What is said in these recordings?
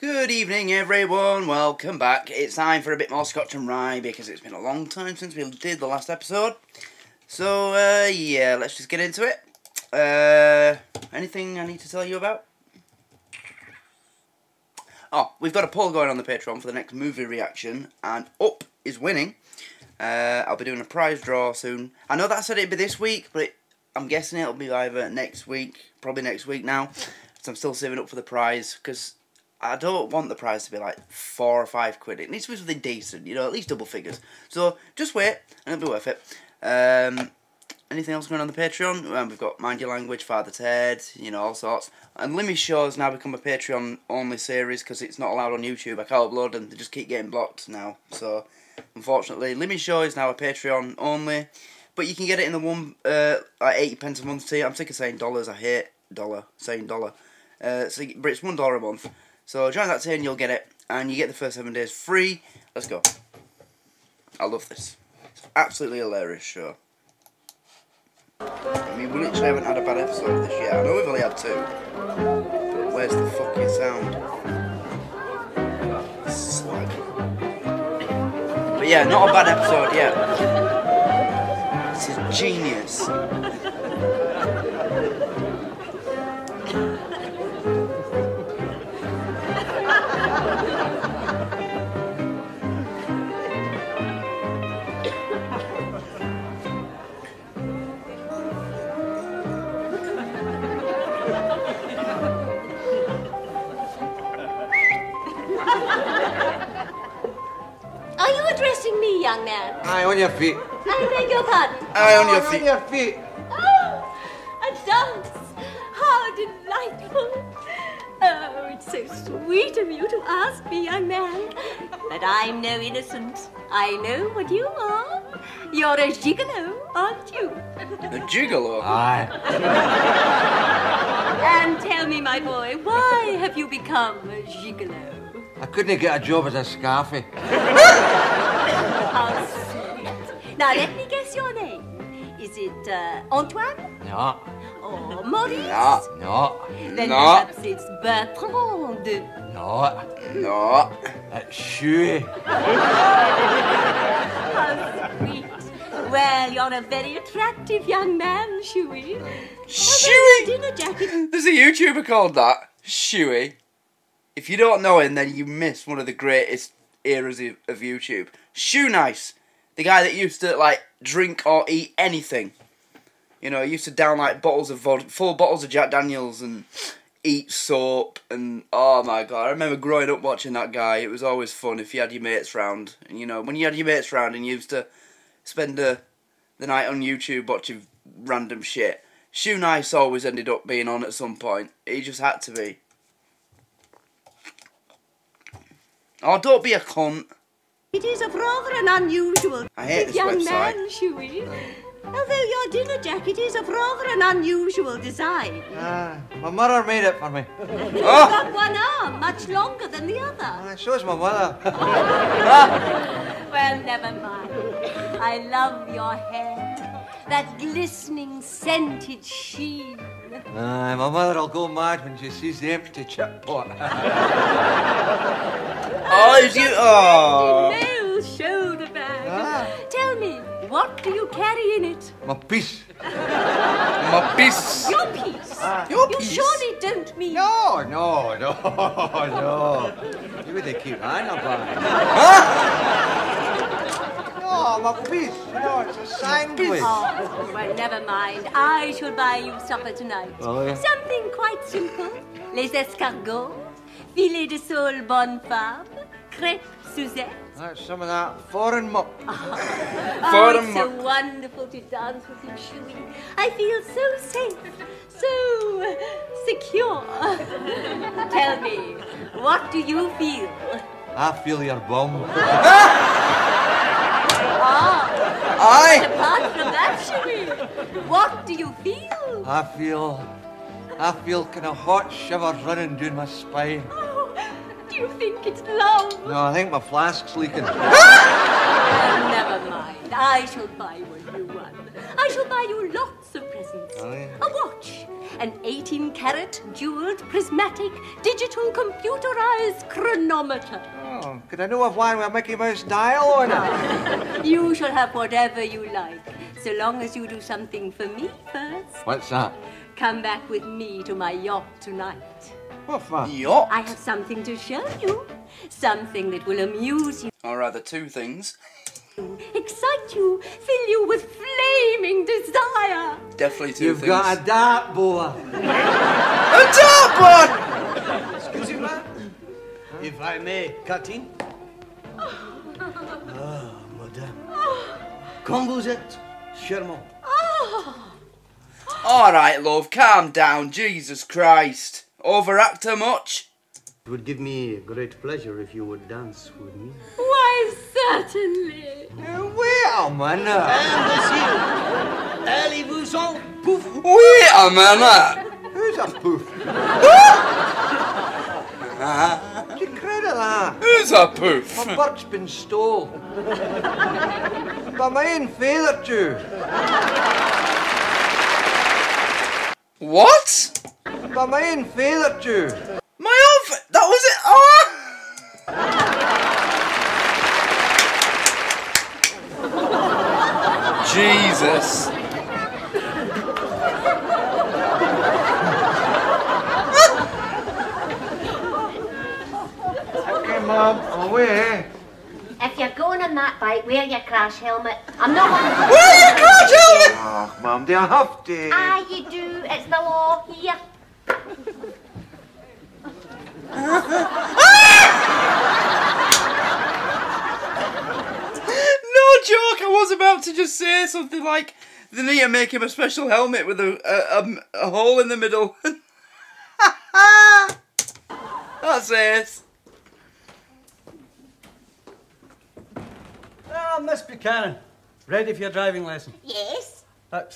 Good evening everyone, welcome back. It's time for a bit more Scotch and Rye because it's been a long time since we did the last episode. So, yeah, let's just get into it. Anything I need to tell you about? Oh, we've got a poll going on the Patreon for the next movie reaction, and Up is winning. I'll be doing a prize draw soon. I know that I said it'd be this week, but I'm guessing it'll be either next week, probably next week now. So I'm still saving up for the prize, because I don't want the prize to be like £4 or £5. It needs to be something decent, you know, at least double figures. So just wait, and it'll be worth it. Anything else going on the Patreon? We've got Mind Your Language, Father Ted, you know, all sorts. And Limmy Show has now become a Patreon-only series because it's not allowed on YouTube. I can't upload them, they just keep getting blocked now. So, unfortunately, Limmy Show is now a Patreon-only. But you can get it in the one, like 80p a month tier. I'm sick of saying dollars, I hate saying dollar. But it's $1 a month. So join that tier and you'll get it. And you get the first 7 days free. Let's go. I love this. It's an absolutely hilarious show. I mean, we literally haven't had a bad episode of this yet. I know we've only had 2. But where's the fucking sound? Slag. But yeah, not a bad episode yet. This is genius. Are you addressing me, young man? Aye, on your feet. I beg your pardon. Aye, on your feet. On your feet. Oh, a dance. How delightful. Oh, it's so sweet of you to ask me, young man. But I'm no innocent. I know what you are. You're a gigolo, aren't you? A gigolo? Aye. And tell me, my boy, why have you become a gigolo? I couldn't get a job as a scarfie. How sweet. Now, let me guess your name. Is it Antoine? No. Or Maurice? No. No. Then No. perhaps it's Bertrand. No. No. It's Shuey. How sweet. Well, you're a very attractive young man, Shuey. Shuey! Dinner jacket. There's a YouTuber called that. Shuey. If you don't know him, then you miss one of the greatest eras of YouTube. Shoe Nice. The guy that used to, like, drink or eat anything. You know, he used to down, like, bottles of vodka, full bottles of Jack Daniels and eat soap. And, oh, my God. I remember growing up watching that guy. It was always fun if you had your mates round. And, you know, when you had your mates round and you used to spend the night on YouTube watching random shit, Shoe Nice always ended up being on at some point. He just had to be. Oh, don't be a cunt. It is of rather an unusual I hate this young website. man, Shuey. Although your dinner jacket is of rather an unusual design. My mother made it for me. You've got one arm much longer than the other. So's my mother. Well, never mind. I love your hair. That glistening, scented sheen. Aye, my mother'll go mad when she sees the empty chip pot. Oh, is you? Oh. Nail shoulder bag. Tell me, what do you carry in it? My piece. My piece. Your piece. Your You piece. surely don't mean... No. You would keep hanging about. No, my piece. You know, it's a sandwich. Oh, well, never mind. I shall buy you supper tonight. Oh, yeah? Something quite simple. Les escargots, filet de sole bonne femme, crêpes Suzette. That's some of that foreign muck. Oh, it's so wonderful to dance with you, Shuey. I feel so safe, so secure. Tell me, what do you feel? I feel your bum. Aye. Apart from that, Shuey, what do you feel? I feel kind of hot shivers running down my spine. Oh, do you think it's love? No, I think my flask's leaking. Never mind. I shall buy you a new one. I shall buy you lots of presents. Oh, yeah. A watch, an 18-carat, jewelled, prismatic, digital, computerized chronometer. Oh, could I know of one with a Mickey Mouse dial on it? You shall have whatever you like, so long as you do something for me first. What's that? Come back with me to my yacht tonight. What for? Yacht? I have something to show you. Something that will amuse you. Or rather, two things. Excite you, fill you with flaming desire. Definitely two You've things. got a dart boa. A dartboard! Excuse me, ma'am. If I may cut in. Madame. Comme vous êtes charmant. Alright, love, calm down. Jesus Christ. Overact her much? It would give me great pleasure if you would dance with me. Why, certainly. Wait a minute. Allez-vous-en, pouf. Wait a minute. Who's a poof? Do you credit that? Who's a poof? My bird's been stole. By my own feather too. What? By my own feather too. My own that was it? Oh! Jesus. Okay, Mum, I'm away. If you're going on that bike, wear your crash helmet. I'm not one. Where you crash helmet? Oh, Mum, do I have to? Ah, you do. It's the law here. No joke, I was about to just say something like they need to make him a special helmet with a hole in the middle. That's it. Ah, Miss Buchanan. Ready for your driving lesson? Yes. That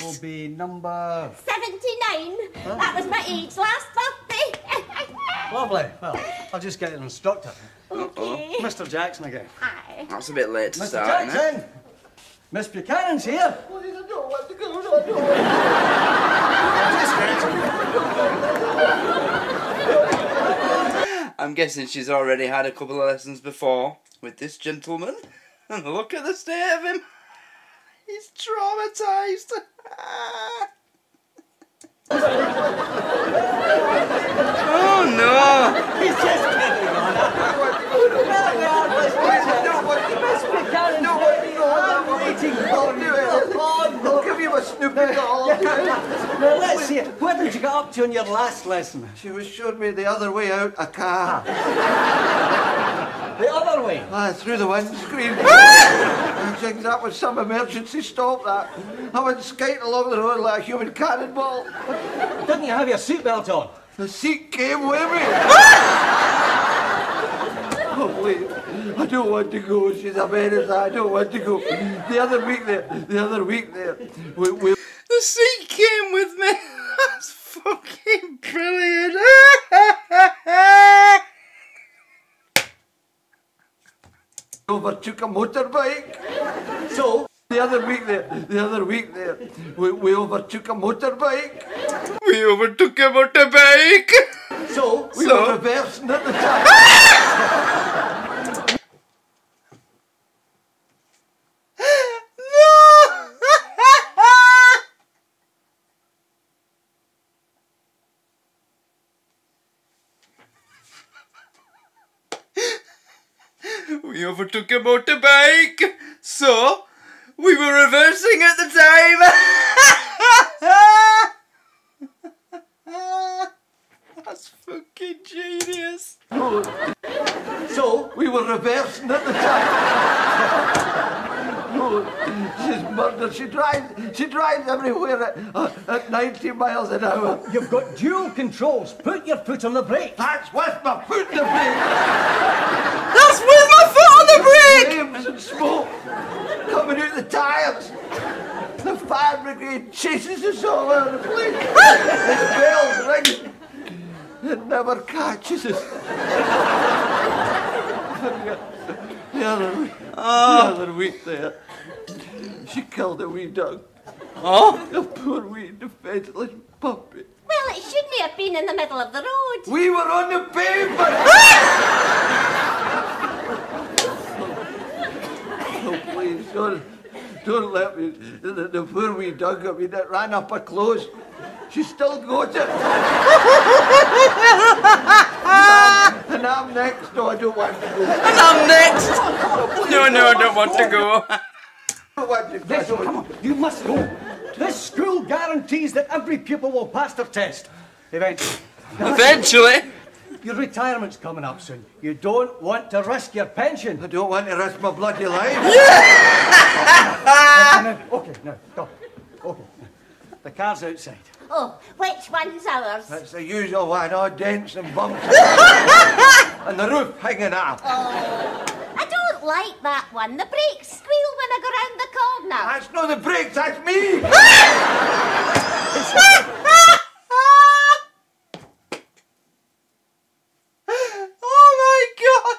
will be number... 79. That was my age last birthday. Lovely. Well, I'll just get an instructor. Okay. Mr. Jackson again. Hi. That's a bit late to Mr. start, isn't it? Jackson! Miss Buchanan's here. I'm guessing she's already had a couple of lessons before with this gentleman. And look at the state of him. He's traumatised. Oh no! He's just kidding, I'll give you a Snoopy doll. Now, let's see. What did you get up to in your last lesson? She was showing me the other way out a car. The other way. Through the windscreen. I think that was some emergency stop, that. I went skating along the road like a human cannonball. Didn't you have your seatbelt on? The seat came with me. Oh, please. I don't want to go. She's a menace. I don't want to go. The other week there, we... The seat came with me. That's fucking brilliant. overtook a motorbike. So? The other week there, we overtook a motorbike. We overtook a motorbike. So? We were reversing at the time. We overtook a motorbike, so we were reversing at the time. That's fucking genius. So we were reversing at the time. She's murdered. She drives everywhere at 90 miles an hour. You've got dual controls. Put your foot on the brake. That's with my foot on the brake. That's with my foot on the brake! Flames and smoke coming out the tyres. The fire brigade chases us all over the place. The bells ring. It never catches us. The other week there, she killed a wee dog. Oh? The poor wee defenceless puppy. Well, it shouldn't have been in the middle of the road. We were on the pavement! Oh, please, don't let me. The poor wee dog of me that ran up her clothes. She still got it. And I'm next. No, I don't want to go. And I'm next. No, I don't want to go. I don't want to go. Come on, you must go. This school guarantees that every pupil will pass their test. Eventually. Your retirement's coming up soon. You don't want to risk your pension. I don't want to risk my bloody life. Okay, now, go. Okay. The car's outside. Oh, which one's ours? That's the usual one, all dents and bumps. And the roof hanging out. Oh, I don't like that one. The brakes squeal when I go round the corner. That's not the brakes, that's me! Oh my God!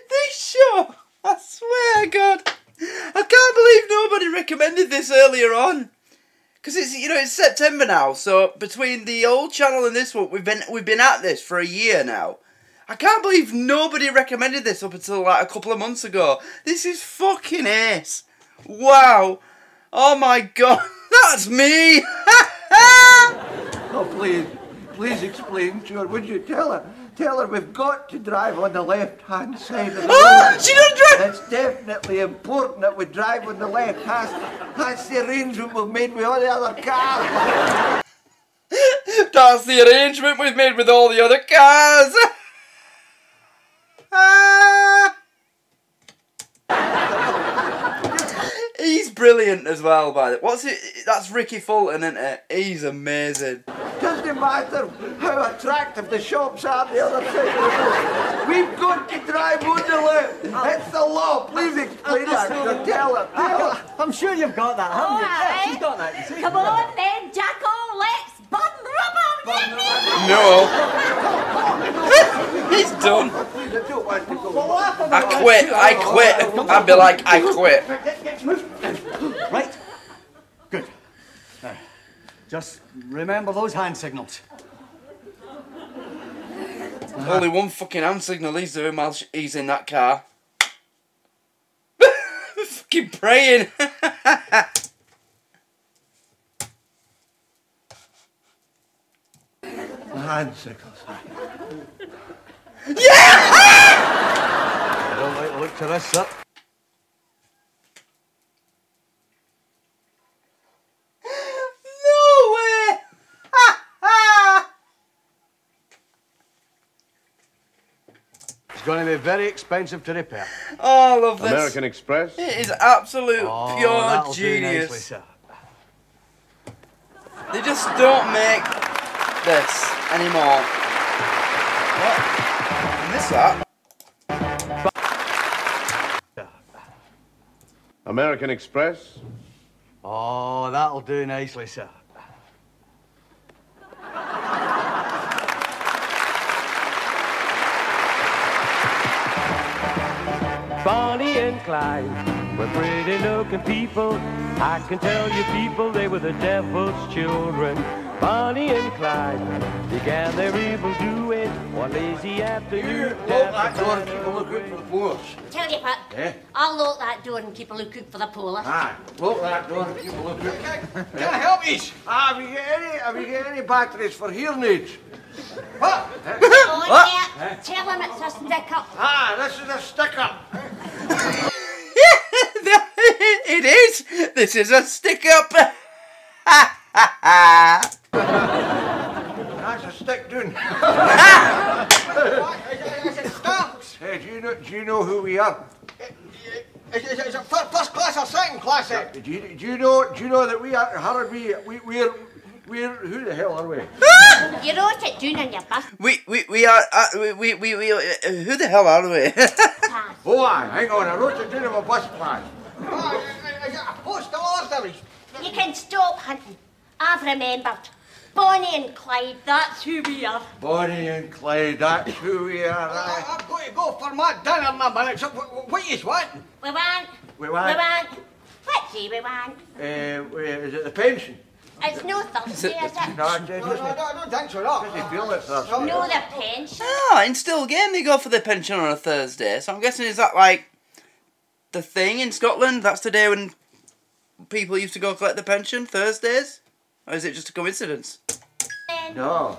This show, I swear God, I can't believe nobody recommended this earlier on. Because it's September now, so between the old channel and this one, we've been at this for a year now. I can't believe nobody recommended this up until like a couple of months ago. This is fucking ace. Wow. Oh my God, that's me. Oh, please explain to her, would you? Tell her we've got to drive on the left-hand side of the road. Oh, she doesn't drive. It's definitely important that we drive on the left. That's the arrangement we've made with all the other cars. That's the arrangement we've made with all the other cars. He's brilliant as well, by the way. What's it? That's Ricky Fulton, isn't it? He's amazing. Doesn't matter how attractive the shops are the other side of the road. We've got to drive on the left. It's the law. Please explain that to her. Tell her. I'm sure you've got that, haven't you? All Yeah, right. she's got that, you see. Come on then, Jacko, let's burn rubber. No. He's done. Please, I don't want to go. I quit. I'd be like, I quit. Right. Good. Now, just remember those hand signals. Only one fucking hand signal he's doing while he's in that car. Fucking praying. Hand signals. Yeah! I don't like the look to this, sir. No way! It's going to be very expensive to repair. Oh, I love this. American Express. It is absolute pure that'll do genius. nicely, sir. They just don't make this anymore. What? I missed that. American Express. Oh, that'll do nicely, sir. Bonnie and Clyde were pretty looking people. I can tell you people, they were the devil's children. Bonnie and Clyde began their evil doing one lazy afternoon. Lock that door and keep a look out for the police. Tell you what, I'll lock that door and keep a look out for the police. Aye, lock that door and keep a look out. Can I help you? Have you got any batteries for hearing aids? What? Oh, yeah. Tell him it's a stick-up. Ah, this is a sticker. It is. This is a stick-up. That's a stick doon. Is it stamps? Hey, do you know who we are? Is it first class or second class? Do you know that we are we're who the hell are we? You wrote it down on your bus We are. Who the hell are we? pass. Oh, aye, hang on, I wrote it down on my bus pass. Is it a postal order? You can stop hunting. I've remembered. Bonnie and Clyde, that's who we are. Bonnie and Clyde, that's who we are. Aye. I've got to go for my dinner in a minute. So what you want? We want. We want What do we want? Is it the pension? It's no Thursday, is it? No, it isn't. I don't think so, no. Does he feel it's Thursday? No, the pension. Ah, in Still Game they go for the pension on a Thursday. So I'm guessing, is that like the thing in Scotland? That's the day when people used to go collect the pension, Thursdays? Or is it just a coincidence? No.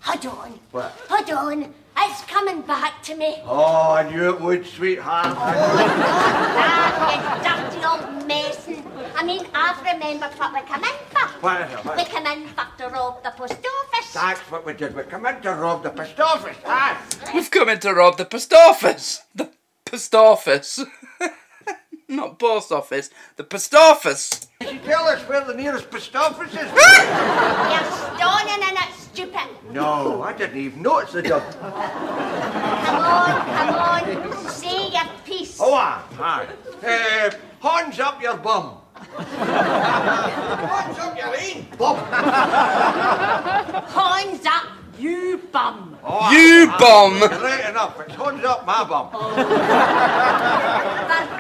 Hold on. What? Hold on. It's coming back to me. Oh, I knew it would, sweetheart. That, you dirty old mason. I mean, I've remembered what we come in for. What is it? What We is it? come in for to rob the post office. That's what we did. We come in to rob the post office. Ah. We've come in to rob the post office. The post office. Not post office. The post office. Can you tell us where the nearest post office is? You're stoning in it, stupid. No, I didn't even notice the job. Come on. Say your piece. Oh, aye. Horns up your bum. What's up, you mean? Bum. Horns up, you bum. Oh, You bum. You're right enough. It's horns up my bum. For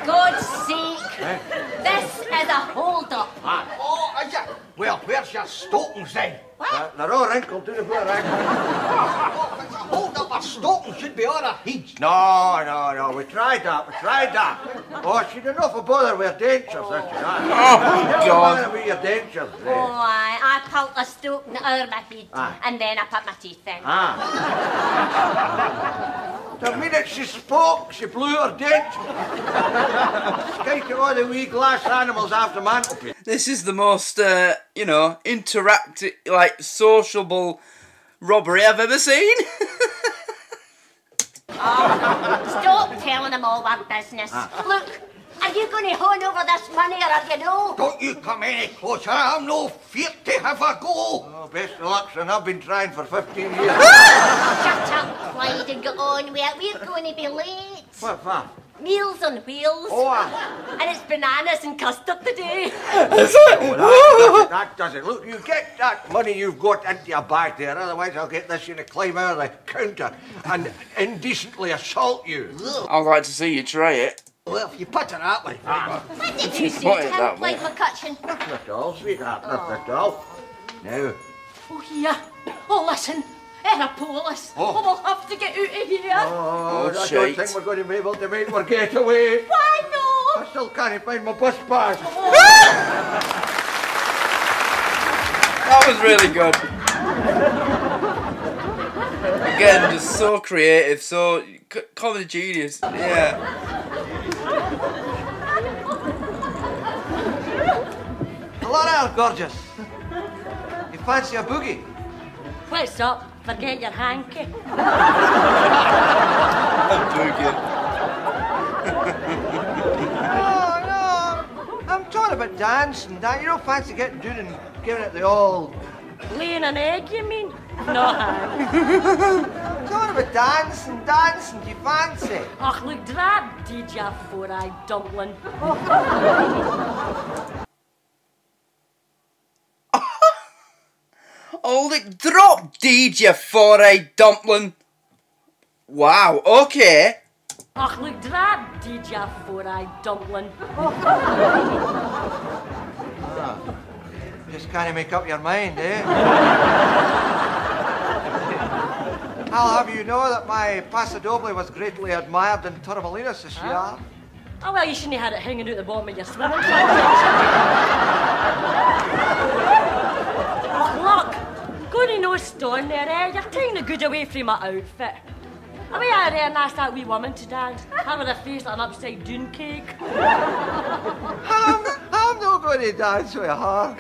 God's sake, this is a hold-up. Oh, is it? Well, where's your stockings then? They're all wrinkled to the floor. Oh, if it's a hold-up, a stocking should be on her head. No. We tried that. Oh, she'd enough of bother with her dentures, isn't she? Oh, God. With your dentures. Oh, I pulled a stocking out of my head Aye. and then I put my teeth in. The minute she spoke, she blew her dentures. Skyted all the wee glass animals after mantelpiece. This is the most, interactive, like, sociable robbery I've ever seen. Stop telling them all our business. Look, are you going to horn over this money or are you no? Don't you come any closer. I'm no fear to have a go. Oh, best of luck, son. I've been trying for 15 years. Shut up, Clyde, and get on with it. We're going to be late. What for? Meals on wheels. Oh, And it's bananas and custard today. that does it. Look, you get that money you've got into your bag there, otherwise I'll get this you to climb out of the counter and indecently assault you. I'd like to see you try it. Well, if you put it that way. What did you say Put to it him, that way. Clyde McCutcheon? Nothing at all, sweetheart, nothing at all. Now, Oh, here. Oh, listen. Aeropolis. Oh, we'll have to get out of here. I don't shite. think we're going to be able to make our getaway. Why no? I still can't find my bus pass. That was really good. Again, just so creative, so comedy genius. Yeah. Hello, gorgeous. You fancy a boogie? What's up? Forget your hanky. No. I'm talking about dancing. You don't fancy getting down and giving it the old. Laying an egg, you mean? No, I'm Talking about dancing. Do you fancy? Och, look, that did ya four-eyed dumpling. Hold it, drop, DJ, four-eyed dumpling. Wow, okay. Och, look, that did ya four-eyed dumpling. Just can't make up your mind, eh? I'll have you know that my Paso Doble was greatly admired in Torremolinos this year. Oh, well, you shouldn't have had it hanging out the bottom of your swimming trunk. Oh, look, going to no storm there, eh? You're taking a good away from my outfit. I mean, I there and asked that wee woman to dance. Her with a face like an upside down cake. I'm not going to dance with her.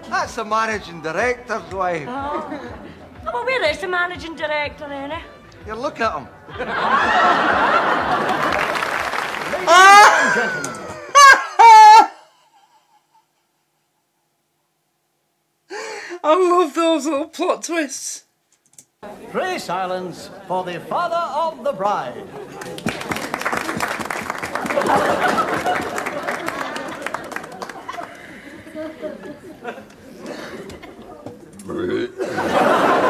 That's the managing director's wife. Oh, well, where is the managing director, then, eh? You're looking at him. Ladies and gentlemen, I love those little plot twists. pray silence for the father of the bride.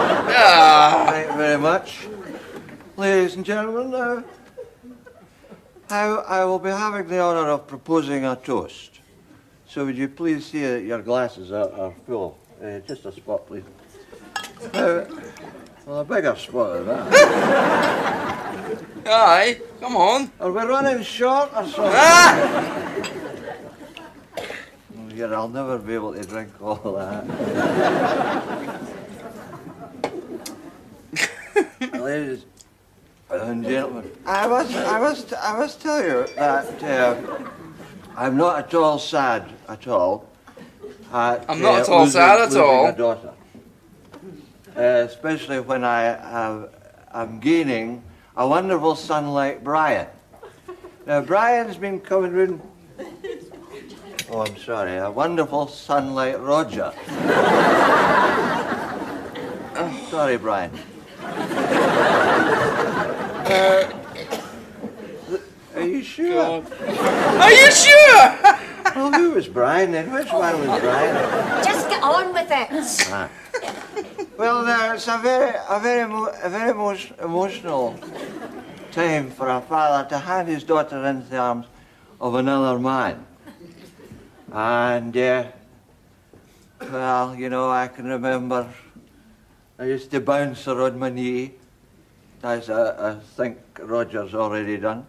Thank you very much. Ladies and gentlemen, I will be having the honour of proposing a toast. So would you please see that your glasses are full? Just a spot, please. Well, a bigger spot than that. Aye, come on. Are we running short or something? Ah! Oh, yeah, I'll never be able to drink all that. Ladies and gentlemen, I must tell you that I'm not at all sad at all. I'm not at all sad at all. A daughter. Especially when I'm gaining a wonderful son like Brian. Now, Brian's been coming round. Oh, I'm sorry, a wonderful son like Roger. Oh, sorry, Brian. Are you sure? God. Are you sure? Well, who was Brian then? Which one was Brian? Just get on with it. Ah. Well, now it's a very emotional time for a father to hand his daughter into the arms of another man. And, well, you know, I can remember I used to bounce her on my knee, as I think Roger's already done.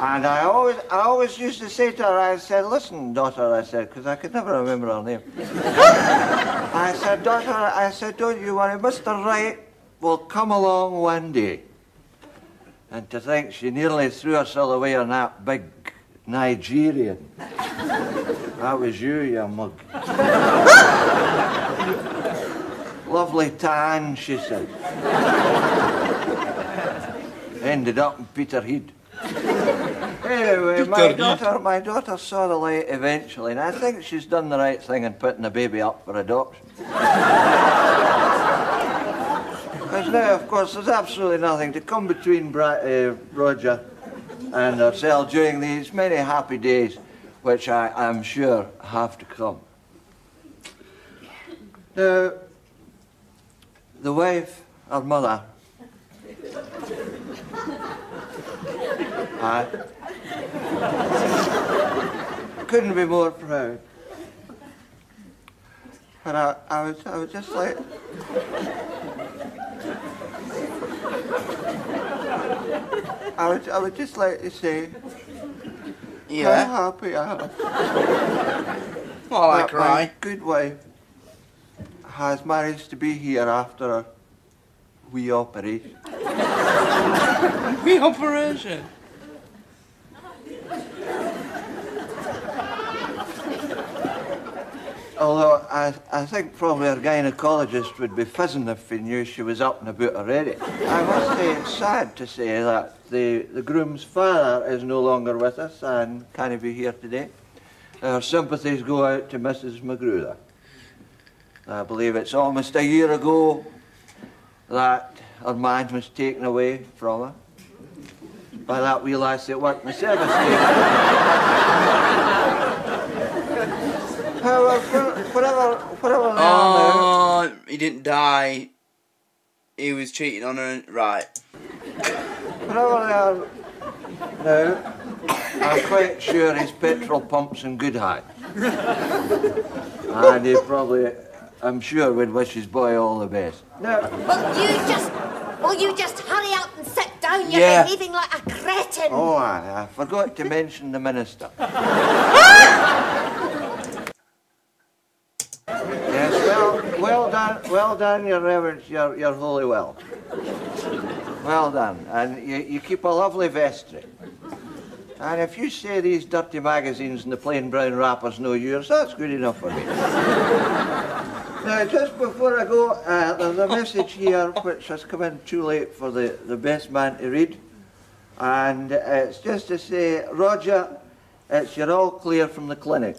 And I always used to say to her, I said, listen, daughter, I said, because I could never remember her name. I said, daughter, I said, don't you worry, Mr. Wright will come along one day. And to think she nearly threw herself away on that big Nigerian. That was you mug. Lovely tan, she said. Ended up in Peterhead. Anyway, my daughter saw the light eventually, and I think she's done the right thing in putting the baby up for adoption. Because now, of course, there's absolutely nothing to come between Roger and herself during these many happy days, which I'm sure have to come. Now, the wife, her mother, I couldn't be more proud. And I was just like, I would just like to say, Yeah. how happy I am. Oh, I that cry. my good wife has managed to be here after a wee operation. Wee operation. Although I think probably our gynaecologist would be fizzing if he knew she was up and about already. I must say it's sad to say that the groom's father is no longer with us and can't be here today. Our sympathies go out to Mrs. Magruder. I believe it's almost a year ago that her man was taken away from her by that wee lass that worked in the service station. However, whatever they are now. He didn't die. He was cheating on her. Right. Whatever they are now, I'm quite sure his petrol pump's in good hand. And he probably, I'm sure, would wish his boy all the best. Now, Will you just hurry up and sit down? You're Yeah. behaving like a cretin. oh, I forgot to mention the minister. Yes, well done, your reverence, your holy well. Well done, and you keep a lovely vestry. And if you say these dirty magazines and the plain brown wrappers know yours, that's good enough for me. Now, just before I go, there's a message here which has come in too late for the best man to read. And it's just to say, Roger, you're all clear from the clinic.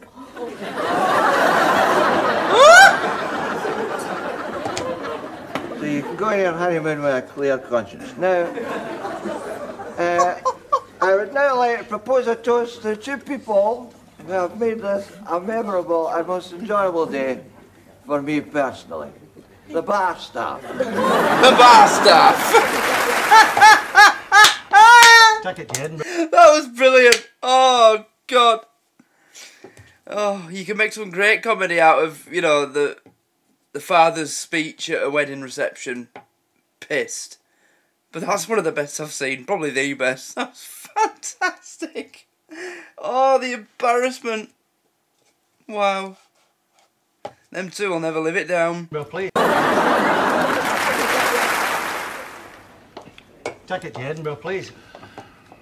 So you can go on your honeymoon with a clear conscience. Now, I would now like to propose a toast to two people who have made this a memorable and most enjoyable day for me personally. The bar staff. The bar staff. Take it, kid. That was brilliant. Oh, God. Oh, you can make some great comedy out of, you know, the father's speech at a wedding reception. Pissed. But that's one of the best I've seen. Probably the best. That was fantastic. Oh, the embarrassment. Wow. Them two will never live it down. Well, please. Ticket to Edinburgh, please.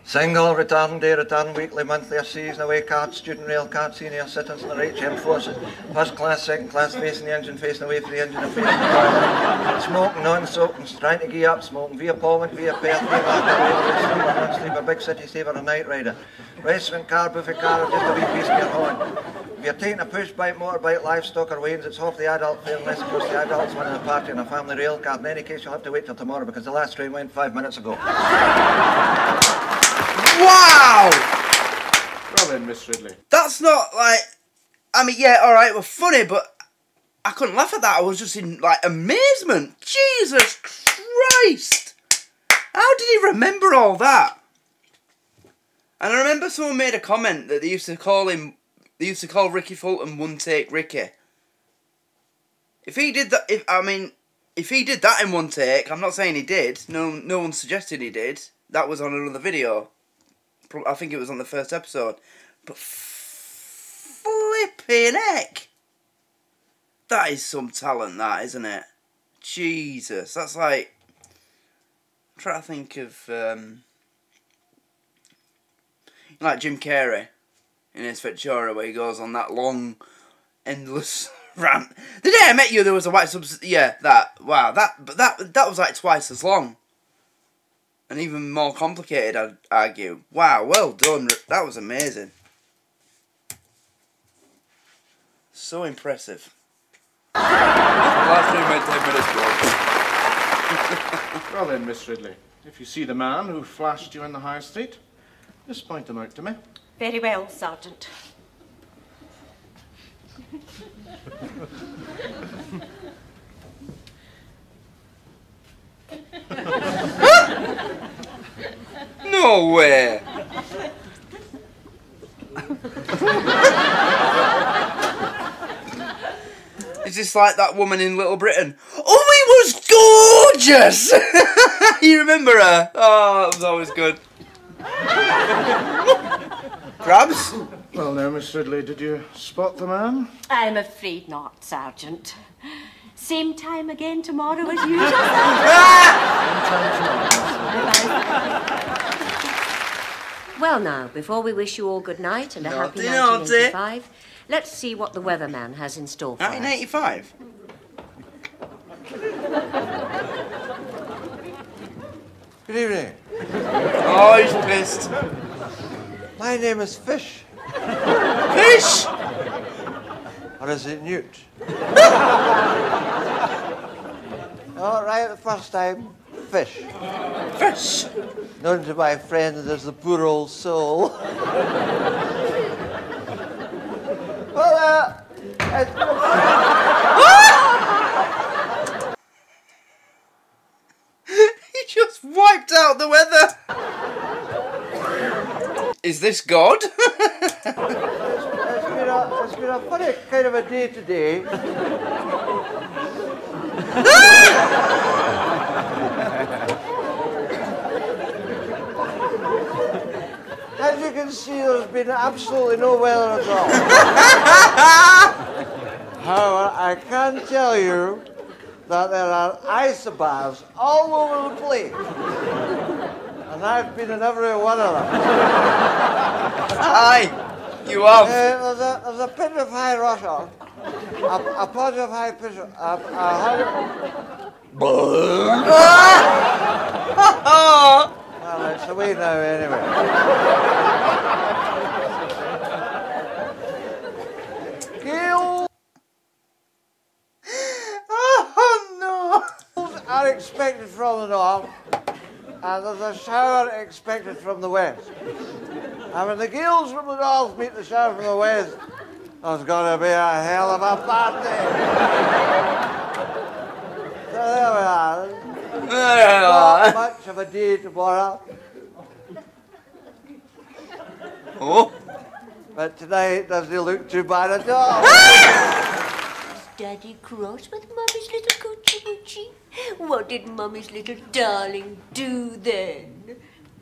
Single, return day, return weekly, monthly, or season, away card, student rail card, senior citizen, or HM forces, first class, second class, facing the engine, facing away for the engine, and facing the toilet. Smoking, non-soaking, trying to gear up, smoking, via Poland, via Perth, via Martha, sleeper, non-sleeper, big city saver, a night rider. Restaurant car, buffet car, or just a wee piece of your horn. If you're taking a push bike, motorbike, livestock, or wains, it's half the adult fare unless, of course, the adult's winning the party on a family rail card. In any case, you'll have to wait till tomorrow because the last train went 5 minutes ago. Wow! Well then, Miss Ridley. That's not like... I mean, yeah, alright, we're funny, but I couldn't laugh at that. I was just in, like, amazement. Jesus Christ! How did he remember all that? And I remember someone made a comment that they used to call Ricky Fulton One Take Ricky. If he did that, if he did that in one take, I'm not saying he did. No one suggested he did. That was on another video. I think it was on the first episode. But flipping heck. That is some talent, that, isn't it? Jesus, that's like... I'm trying to think of... like Jim Carrey in his Victoria, where he goes on that long, endless rant. The day I met you, there was a white yeah, that. Wow, that was like twice as long. And even more complicated, I'd argue. Wow, well done. That was amazing. So impressive. Last stream went 10 minutes ago. Well then, Miss Ridley, if you see the man who flashed you in the High Street, just point him out to me. Very well, Sergeant. No way! It's just like that woman in Little Britain. Oh, he was gorgeous! You remember her? Oh, that was always good. Crabs? Well now, Miss Ridley, did you spot the man? I'm afraid not, Sergeant. Same time again tomorrow as usual. Well now, before we wish you all good night and a happy 1985, let's see what the weatherman has in store for us. 1985? Good evening. Oh, he's pissed. My name is Fish. Fish? Or is it Newt? All right, the first time, Fish. Fish? Known to my friends as the poor old soul. Well, it's been He just wiped out the weather. Is this God? it's been a funny kind of a day today. As you can see, there's been absolutely no weather at all. However, I can tell you that there are isobars all over the place. And I've been in every one of them. Aye, you have. There's a pit of high Russia, a pot of high pressure, well, it's away now anyway. Gales are expected from the north, and there's a shower expected from the west. And when the gales from the north meet the shower from the west, there's going to be a hell of a party. So there we are. Not much of a day tomorrow. Oh. But tonight doesn't look too bad at all. Is Daddy cross with Mummy's little coochie woochie? What did Mummy's little darling do then?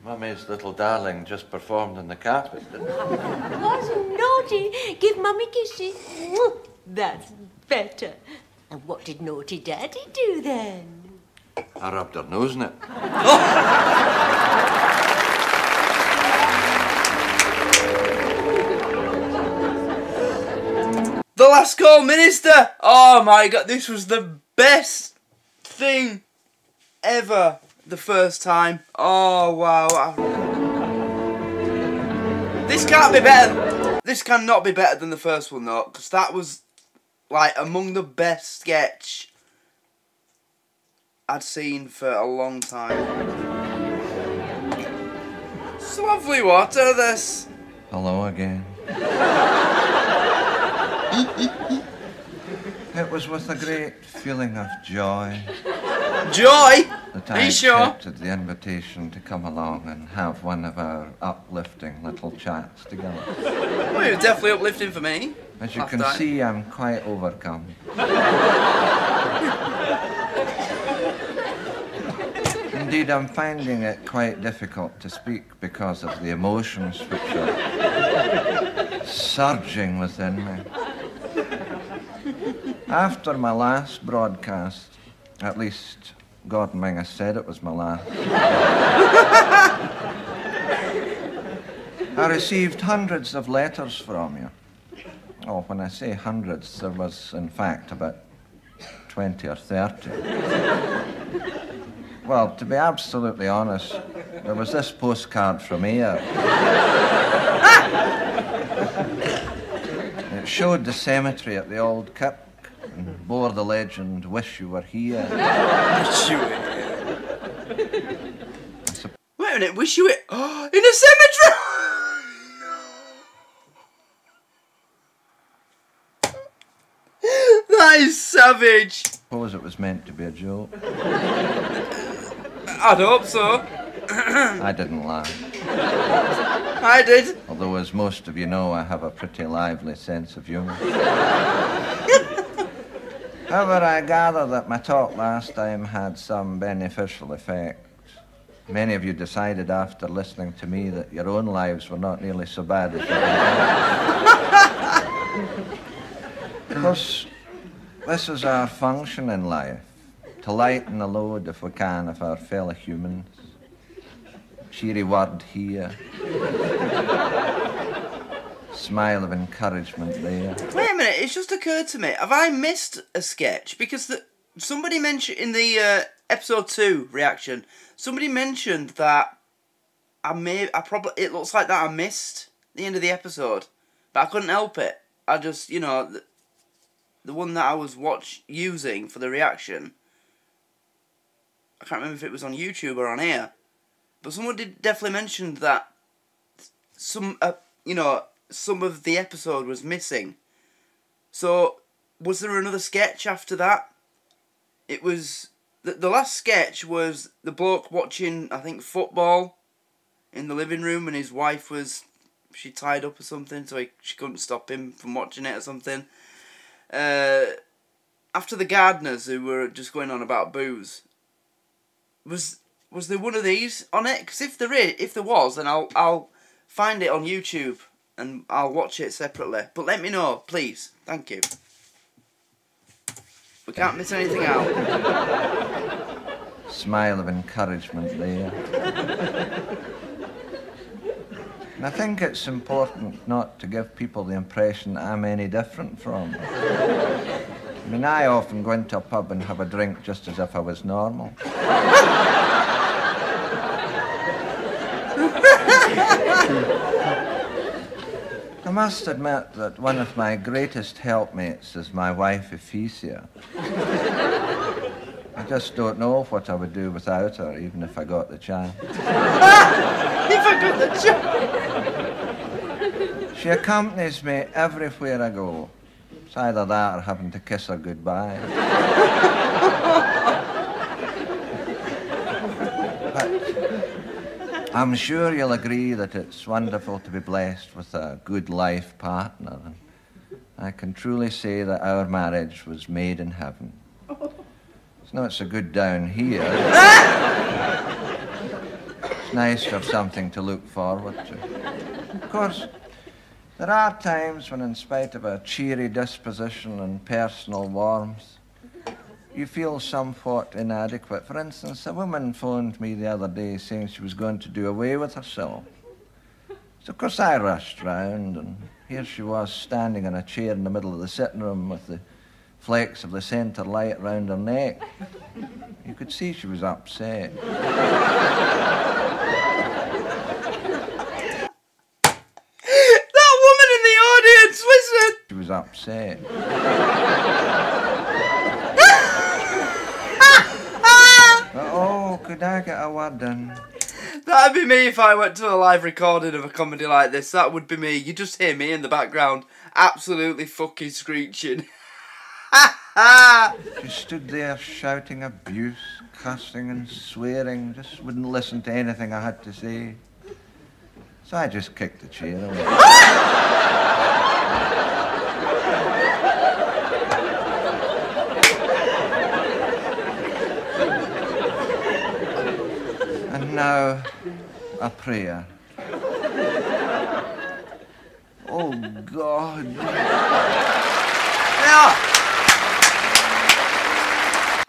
Mummy's little darling just performed on the carpet, didn't it? Was naughty. Give Mummy kisses. That's better. And what did naughty Daddy do then? I rubbed her nose in it. The Last Call Minister! Oh my god, this was the best thing ever the first time. Oh wow. This can't be better. This cannot be better than the first one though, because that was like among the best sketch I'd seen for a long time. It's lovely water, this. Hello again. It was with a great feeling of joy. Joy? That Are I you sure? accepted the invitation to come along and have one of our uplifting little chats together. Well, it was definitely uplifting for me. As you last can time. see, I'm quite overcome. Indeed, I'm finding it quite difficult to speak because of the emotions which are surging within me. After my last broadcast, at least God Mingus said it was my last, I received hundreds of letters from you. Oh, when I say hundreds, there was, in fact, about 20 or 30. Well, to be absolutely honest, there was this postcard from here. It showed the cemetery at the old Kirk and bore the legend, "Wish you were here." Wish you were here. Wait a minute, wish you were... Oh, in a cemetery! That is savage. I suppose it was meant to be a joke. I'd hope so. I didn't laugh. I did. Although, as most of you know, I have a pretty lively sense of humour. However, I gather that my talk last time had some beneficial effect. Many of you decided after listening to me that your own lives were not nearly so bad as you think. Because this is our function in life, to lighten the load, if we can, of our fellow humans. Cheery word here. Smile of encouragement there. Wait a minute, it's just occurred to me. Have I missed a sketch? Because somebody mentioned in the episode 2 reaction, somebody mentioned that it looks like that I missed the end of the episode. But I couldn't help it. I just, you know, the one that I was using for the reaction, I can't remember if it was on YouTube or on air, but someone did definitely mention that some of the episode was missing. So, was there another sketch after that? It was... The last sketch was the bloke watching, I think, football in the living room, and his wife was... She tied up or something, so she couldn't stop him from watching it or something. After the gardeners, who were just going on about booze, was there one of these on it? Because if there was, then I'll find it on YouTube and I'll watch it separately. But let me know, please. Thank you. We can't miss anything out. Smile of encouragement there. And I think it's important not to give people the impression I'm any different from them. I mean, I often go into a pub and have a drink just as if I was normal. I must admit that one of my greatest helpmates is my wife, Ephesia. I just don't know what I would do without her, even if I got the chance. If I got the chance! She accompanies me everywhere I go. It's either that or having to kiss her goodbye. I'm sure you'll agree that it's wonderful to be blessed with a good life partner. And I can truly say that our marriage was made in heaven. It's not so good down here. It's nice to have something to look forward to. Of course, there are times when, in spite of a cheery disposition and personal warmth, you feel somewhat inadequate. For instance, a woman phoned me the other day saying she was going to do away with herself. So, of course, I rushed round, and here she was standing in a chair in the middle of the sitting room with the flecks of the centre light round her neck. You could see she was upset. That woman in the audience, listen! She was upset. Oh, could I get a word in? That'd be me if I went to a live recording of a comedy like this. That would be me. You just hear me in the background, absolutely fucking screeching. She stood there shouting abuse, cussing and swearing, just wouldn't listen to anything I had to say. So I just kicked the chair away. And now, a prayer. Oh, God. Yeah.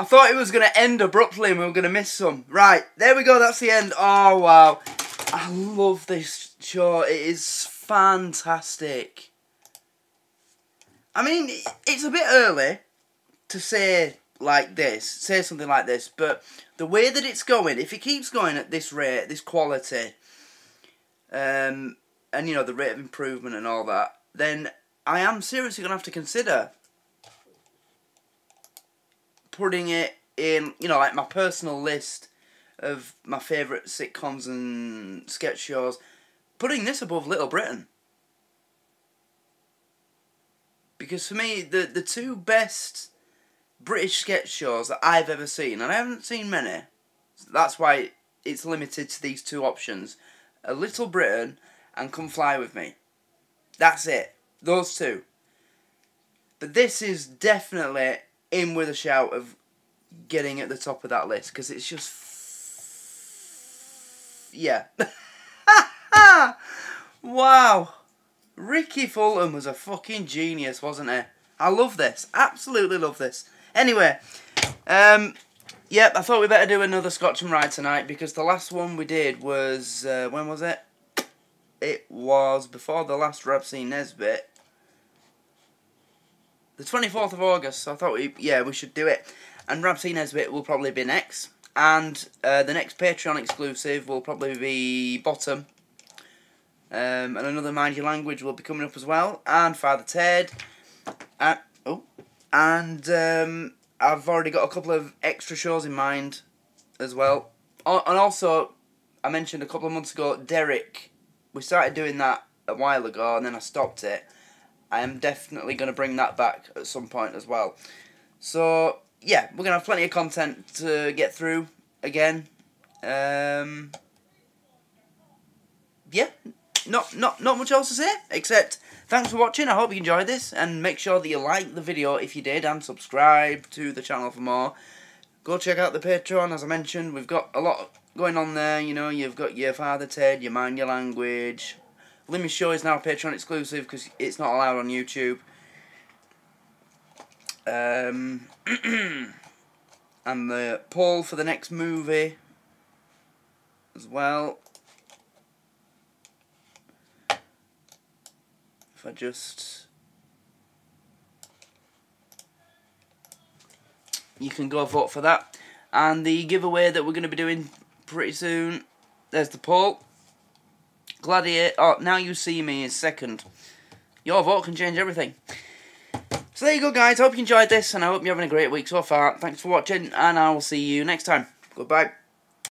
I thought it was going to end abruptly and we were going to miss some. Right, there we go, that's the end. Oh, wow. I love this show. It is fantastic. I mean, it's a bit early to say something like this, but the way that it's going, if it keeps going at this rate, this quality, and, you know, the rate of improvement and all that, then I am seriously going to have to consider putting it in, you know, like my personal list of my favourite sitcoms and sketch shows, putting this above Little Britain. Because for me, the two best British sketch shows that I've ever seen, and I haven't seen many, so that's why it's limited to these two options, are Little Britain and Come Fly With Me. That's it. Those two. But this is definitely in with a shout of getting at the top of that list, because it's just yeah. Wow. Ricky Fulton was a fucking genius, wasn't he? I love this. Absolutely love this. Anyway, yep, I thought we better do another Scotch and Rye tonight, because the last one we did was, when was it? It was before the last Rabsine Nesbitt. The 24th of August, so I thought we should do it. And Rabsine Nesbitt will probably be next. And the next Patreon exclusive will probably be Bottom. And another Mind Your Language will be coming up as well. And Father Ted. And I've already got a couple of extra shows in mind as well. And also, I mentioned a couple of months ago, Derek. We started doing that a while ago and then I stopped it. I am definitely going to bring that back at some point as well. So, yeah, we're going to have plenty of content to get through again. Yeah, not much else to say, except thanks for watching. I hope you enjoyed this, and make sure that you like the video if you did, and subscribe to the channel for more. Go check out the Patreon, as I mentioned. We've got a lot going on there, you know. You've got your Father Ted, your Mind Your Language. Limmy's show is now Patreon exclusive because it's not allowed on YouTube. And the poll for the next movie as well. If I just... You can go vote for that. And the giveaway that we're going to be doing pretty soon. There's the poll. Gladiator, Now You See Me is second. Your vote can change everything. So there you go, guys. I hope you enjoyed this, and I hope you're having a great week so far. Thanks for watching, and I will see you next time. Goodbye.